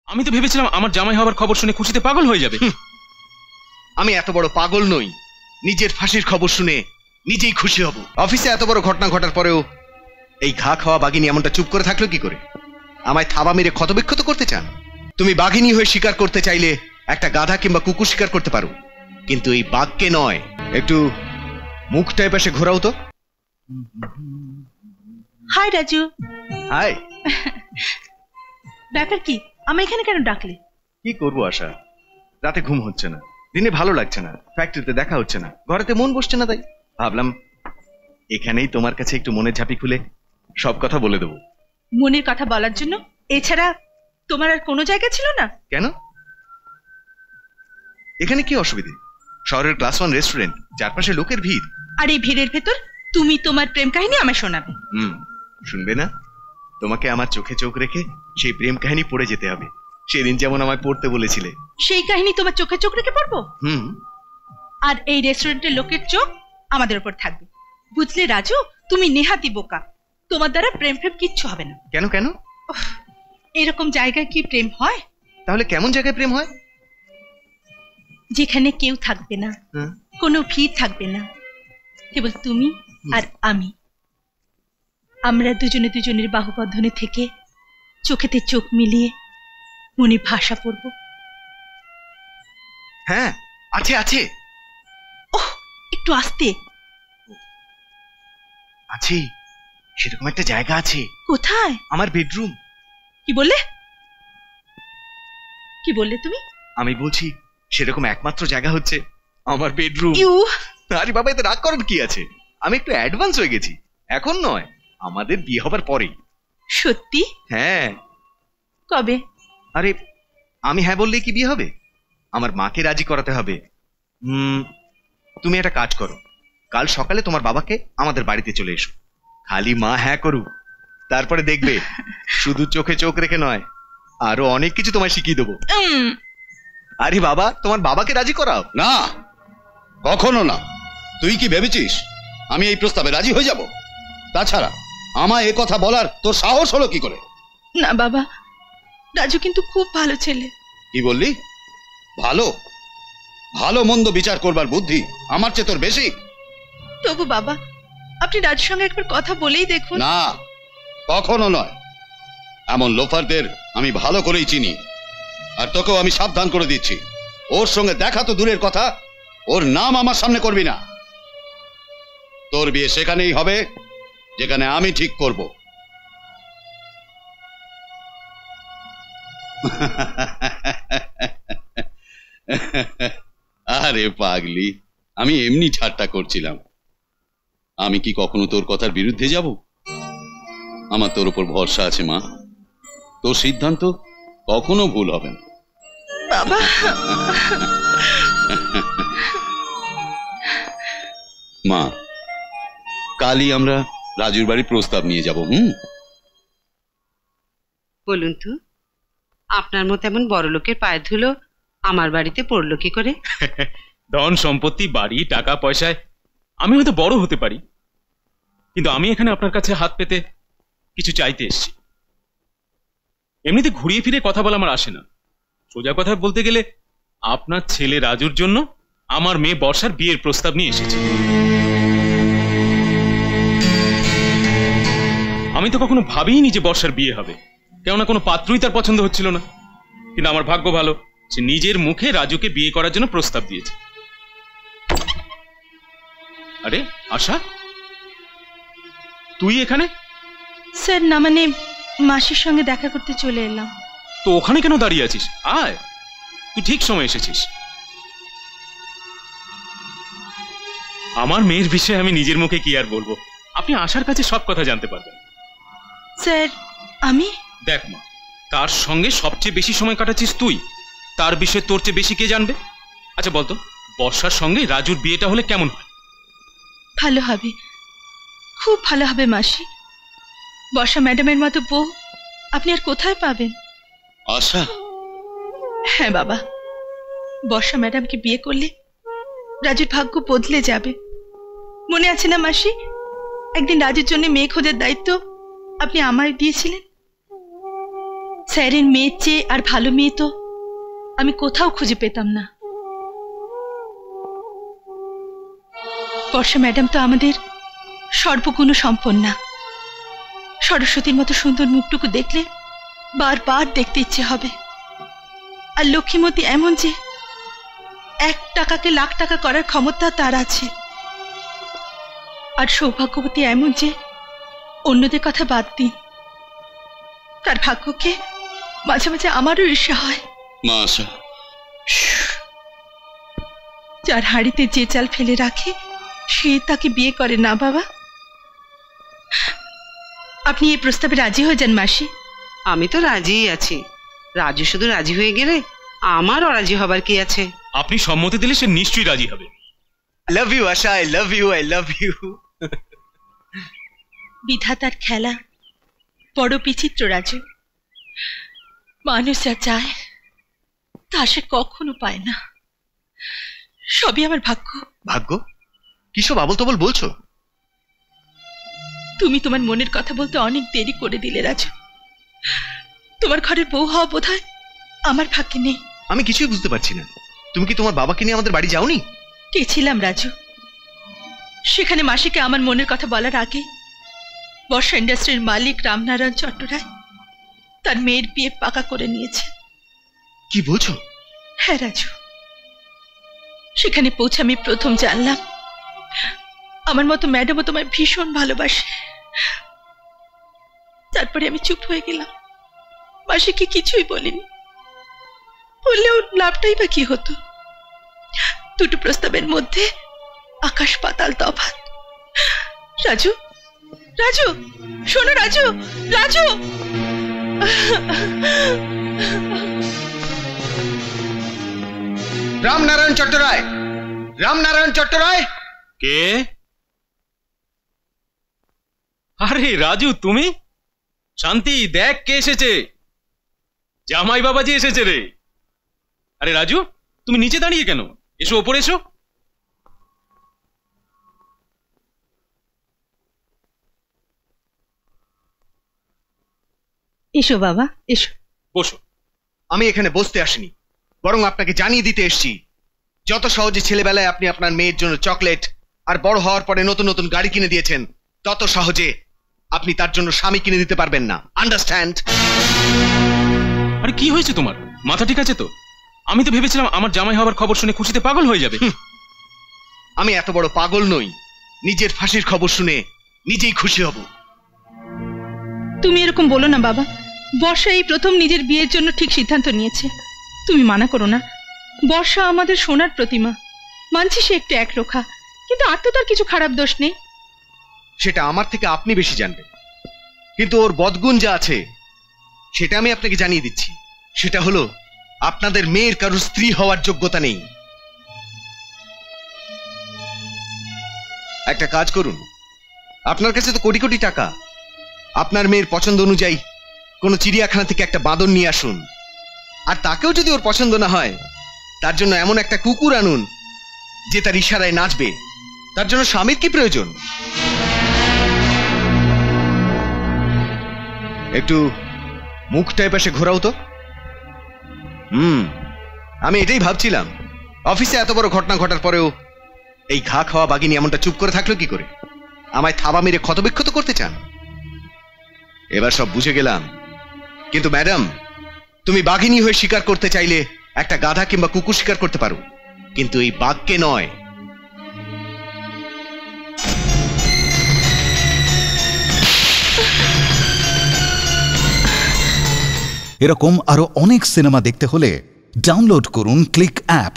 আমি তো ভেবেছিলাম আমার জামাই হবার খবর শুনে খুশিতে পাগল হয়ে যাবে। আমি এত বড় পাগল নই, নিজের ফাঁসির খবর শুনে নিজেই খুশি হব। অফিসে এত বড় ঘটনা ঘটার পরেও এই ঘা খাওয়া বাঘিনী এমনটা চুপ করে থাকলো কি করে? আমায় থাবা মেরে ক্ষতবিক্ষত করতে চান? তুমি বাঘিনী হয়ে শিকার করতে চাইলে একটা গাধা কিংবা কুকুর শিকার করতে পারো, কিন্তু এই বাঘকে নয়। একটু মুখটা এপাশে ঘোরাও তো। হাই রাজু। হাই। ব্যাপার কি? আমি এখানে কেন ডাকলে? কি করবো আশা, রাতে ঘুম হচ্ছে না, দিনে ভালো লাগছে না, ফ্যাক্টরিতে দেখা হচ্ছে না, ঘরেতে মন বসছে না, তাই ভাবলাম এখানেই তোমার কাছে একটু মনের ঝাঁপি খুলে সব কথা বলে দেবো। মনের কথা বলার জন্য এছাড়া তোমার আর কোনো জায়গা ছিল না? কেন? এখানে কি অসুবিধে? শহরের ক্লাস 1 রেস্টুরেন্ট, চারপাশে লোকের ভিড়। আর এই ভিড়ের ভেতর তুমি তোমার প্রেম কাহিনী আমায় শোনাবে? শুনবে না? তোমাকে আমার চোখে চোখ রেখে সেই প্রেম কাহিনী পড়ে যেতে হবে, সেদিন যেমন আমায় পড়তে বলেছিলে। সেই কাহিনী তোমার চোখে চোখ রেখে পড়বো? আর এই রেস্টুরেন্টের লোকের চোখ আমাদের উপর থাকবে, বুঝলে রাজু? তুমি নেহাতি বোকা, তোমার দ্বারা প্রেম কিচ্ছু হবে না। কেন কেন? এরকম জায়গায় কি প্রেম হয়? তাহলে কেমন জায়গায় প্রেম হয়? যেখানে কেউ থাকবে না, কোনো ভিড় থাকবে না, কেবল তুমি আর আমি। আমরা দুজনে দুজনের বাহুবন্ধনে থেকে চোখেতে চোখ মিলিয়ে মনে ভাষা পড়ব। হ্যাঁ, আছে আছে। ওহ, একটু আস্তে। আছে, সেরকম একটা জায়গা আছে। কোথায়? আমার বেডরুম। কি বললে? কি বললে তুমি? আমি বলছি সেরকম একমাত্র জায়গা হচ্ছে আমার বেডরুম। আরে বাবা, এতে রাগ করার কি আছে? আমি একটু অ্যাডভান্স হয়ে গেছি, এখন নয়, আমাদের বিয়ে হবার পরেই। সত্যি? হ্যাঁ। কবে? আরে আমি হ্যাঁ বললেই কি বিয়ে হবে? আমার মাকে রাজি করাতে হবে। তুমি একটা কাজ করো, কাল সকালে তোমার বাবাকে আমাদের বাড়িতে চলে এসো। খালি মা হ্যাঁ করুক, তারপরে দেখবে শুধু চোখে চোখ রেখে নয়, আরো অনেক কিছু তোমায় শিখিয়ে দেবো। আরে বাবা, তোমার বাবাকে রাজি করাও। না, কখনো না। তুই কি ভেবেছিস আমি এই প্রস্তাবে রাজি হয়ে যাব? তাছাড়া আমায় এ কথা বলার তোর সাহস হলো কি করে? না বাবা, রাজু কিন্তু খুব ভালো ছেলে। কি বললি? ভালো? ভালো মন্দ বিচার করবার বুদ্ধি আমার চেয়ে তোর বেশি? তবু বাবা, আপনি রাজুর সঙ্গে একবার কথা বলেই দেখুন। না, কখনো নয়। এমন লোফারদের আমি ভালো করেই চিনি, আর তোকেও আমি সাবধান করে দিচ্ছি, ওর সঙ্গে দেখা তো দূরের কথা, ওর নাম আমার সামনে করবি না। তোর বিয়ে সেখানেই হবে যেখানে আমি ঠিক করব। আরে পাগলি, আমি এমনি ঠাট্টা করছিলাম। আমি কি কখনো তোর কথার বিরুদ্ধে যাব? আমার তোর উপর ভরসা আছে মা, তোর সিদ্ধান্ত কখনো ভুল হবে না। বাবা। মা, কালই আমরা রাজুর বাড়ি প্রস্তাব নিয়ে যাব। বলুন তো, আপনার মতো এমন বড় লোকের পায়ে ধুলো আমার বাড়িতে পড়লো কি করে? ধন সম্পত্তি, বাড়ি, টাকা পয়সায় আমি হয়তো বড় হতে পারি, কিন্তু আমি এখানে আপনার কাছে হাত পেতে কিছু চাইতে এসেছি। এমনিতে ঘুরিয়ে ফিরে কথা বলা আমার আসে না। সোজা কথা বলতে গেলে আপনার ছেলে রাজুর জন্য আমার মেয়ে বর্ষার বিয়ের প্রস্তাব নিয়ে এসেছি। আমি তো কখনো ভাবিনি যে বর্ষার বিয়ে হবে, কেননা কোনো পাত্রই তার পছন্দ হচ্ছিল না। কিন্তু আমার ভাগ্য ভালো, সে নিজের মুখে রাজুকে বিয়ে করার জন্য প্রস্তাব দিয়েছে। আরে আশা, তুই এখানে? স্যার, না মানে মাসির সঙ্গে দেখা করতে চলে এলাম। তো ওখানে কেন দাঁড়িয়ে আছিস? আয়, তুই ঠিক সময় এসেছিস। আমার মেয়ের বিষয়ে আমি নিজের মুখে কি আর বলবো, আপনি আশার কাছে সব কথা জানতে পারবেন। স্যার, আমি? দেখ মা, তার সঙ্গে সবচেয়ে বেশি সময় কাটাচ্ছিস তুই, তার বিষয়ে তোর চেয়ে বেশি কে জানবে? আচ্ছা বলতো, বর্ষার সঙ্গে রাজুর বিয়েটা হলে কেমন হয়? ভালো হবে, খুব ভালো হবে মাসি। বর্ষা ম্যাডামের মতো বউ আপনি আর কোথায় পাবেন? আশা? হ্যাঁ বাবা, বর্ষা ম্যাডামকে বিয়ে করলে রাজুর ভাগ্য বদলে যাবে। মনে আছে না মাসি, একদিন রাজুর জন্য মেয়ে খোঁজার দায়িত্ব আপনি আমায় দিয়েছিলেন? স্যারের মেয়ের চেয়ে আর ভালো মেয়ে তো আমি কোথাও খুঁজে পেতাম না। বর্ষা ম্যাডাম তো আমাদের সর্বগুণ সম্পন্না। সরস্বতীর মতো সুন্দর মুখটুকু দেখলে বারবার দেখতে ইচ্ছে হবে। আর লক্ষ্মীমতী এমন যে 1 টাকাকে লাখ টাকা করার ক্ষমতা তার আছে। আর সৌভাগ্যবতী এমন যে অন্যদের কথা বাদ দিন, তার ভাগ্যকে মাঝে মাঝে আমারও ঈর্ষা হয়। যার হাড়িতে যে চাল ফেলে রাখে সে তাকে বিয়ে করে না বাবা। আপনি এই প্রস্তাবে রাজি হয়ে যান মাসি। আমি তো রাজিই আছি। রাজু শুধু রাজি হয়ে গেলে আমার অরাজি হবার কি আছে? আপনি সম্মতি দিলে সে নিশ্চয়ই রাজি হবে। Love you Asha, I love you, I love you. বিধাতার খেলা বড় বিচিত্র রাজু। মানুষ যা চায় তা সে কখনো পায় না। সবই আমার ভাগ্য। ভাগ্য? কিসব আবল তবল বলছো? তুমি তোমার মনের কথা বলতে অনেক দেরি করে দিলে রাজু। তোমার ঘরের বউ হওয়া বোধহয় আমার ভাগ্যে নেই। আমি কিছুই বুঝতে পারছি না। তুমি কি তোমার বাবাকে নিয়ে আমাদের বাড়ি যাওনি? গেছিলাম রাজু। সেখানে মাসিকে আমার মনের কথা বলার আগে বর্ষা ইন্ডাস্ট্রির মালিক রামনারায়ণ চট্টরায় তার মেয়ের বিয়ে পাকা করে নিয়েছে। কি বলছো? হ্যাঁ রাজু, সেখানে পৌঁছে আমি প্রথম জানলাম আমার মতো ম্যাডামও তোমায় ভীষণ ভালোবাসে। তারপরে আমি চুপ হয়ে গেলাম, মাসিকে কিছুই বলিনি। বললেও লাভটাই বা কি হতো? দুটো প্রস্তাবের মধ্যে আকাশ পাতাল তফাৎ। রাজু, রাজু, শোনো রাজু, রাজু। রামনারায়ণ চট্টরায়, রামনারায়ণ চট্টরায়। কে? আরে রাজু, তুমি? শান্তি, দেখ কে এসেছে। জামাই বাবাজি এসেছে রে। আরে রাজু, তুমি নিচে দাঁড়িয়ে কেন? এসো, ওপরে এসো। এসো বাবা, এসো। বসো। আমি এখানে বসতে আসিনি, বরং আপনাকে জানিয়ে দিতে এসেছি যত সহজে ছেলেবেলায় আপনি আপনার মেয়ের জন্য চকলেট আর বড় হওয়ার পরে নতুন নতুন গাড়ি কিনে দিয়েছেন, তত সহজে আপনি তার জন্য স্বামী কিনে দিতে পারবেন না। আন্ডারস্ট্যান্ড? আরে কি হয়েছে তোমার? মাথা ঠিক আছে তো? আমি তো ভেবেছিলাম আমার জামাই হওয়ার খবর শুনে খুশিতে পাগল হয়ে যাবে। আমি এত বড় পাগল নই। নিজের ফাঁসির খবর শুনে নিজেই খুশি হব। তুমি এরকম বলো না বাবা। বর্ষা এই প্রথম নিজের বিয়ের জন্য ঠিক সিদ্ধান্ত নিয়েছে। তুমি মানা করো না। বর্ষা আমাদের সোনার প্রতিমা। মানছি সে একটু একরোখা, কিন্তু আর তো তার কিছু খারাপ দোষ নেই। সেটা আমার থেকে আপনি বেশি জানবেন, কিন্তু ওর বদগুণ যা আছে সেটা আমি আপনাকে জানিয়ে দিচ্ছি। সেটা হলো আপনাদের মেয়ের কারোর স্ত্রী হওয়ার যোগ্যতা নেই। একটা কাজ করুন, আপনার কাছে তো কোটি কোটি টাকা। আপনার মেয়ের পছন্দ অনুযায়ী কোনো চিড়িয়াখানা থেকে একটা বাঁদর নিয়ে আসুন, আর তাকেও যদি ওর পছন্দ না হয় তার জন্য এমন একটা কুকুর আনুন যে তার ইশারায় নাচবে। তার জন্য স্বামীর কি প্রয়োজন? একটু মুখটায় পাশে ঘোরাও তো। আমি এটাই ভাবছিলাম, অফিসে এত বড় ঘটনা ঘটার পরেও এই ঘা খাওয়া বাঘিনী এমনটা চুপ করে থাকলো কি করে? আমায় থাবা মেরে ক্ষতবিক্ষত করতে চান? এবার সব বুঝে গেলাম। কিন্তু ম্যাডাম, তুমি বাঘিনী হয়ে শিকার করতে চাইলে একটা গাধা কিংবা কুকুর শিকার করতে পারো, কিন্তু এই বাঘকে নয়। এরকম আরো অনেক সিনেমা দেখতে হলে ডাউনলোড করুন ক্লিক অ্যাপ।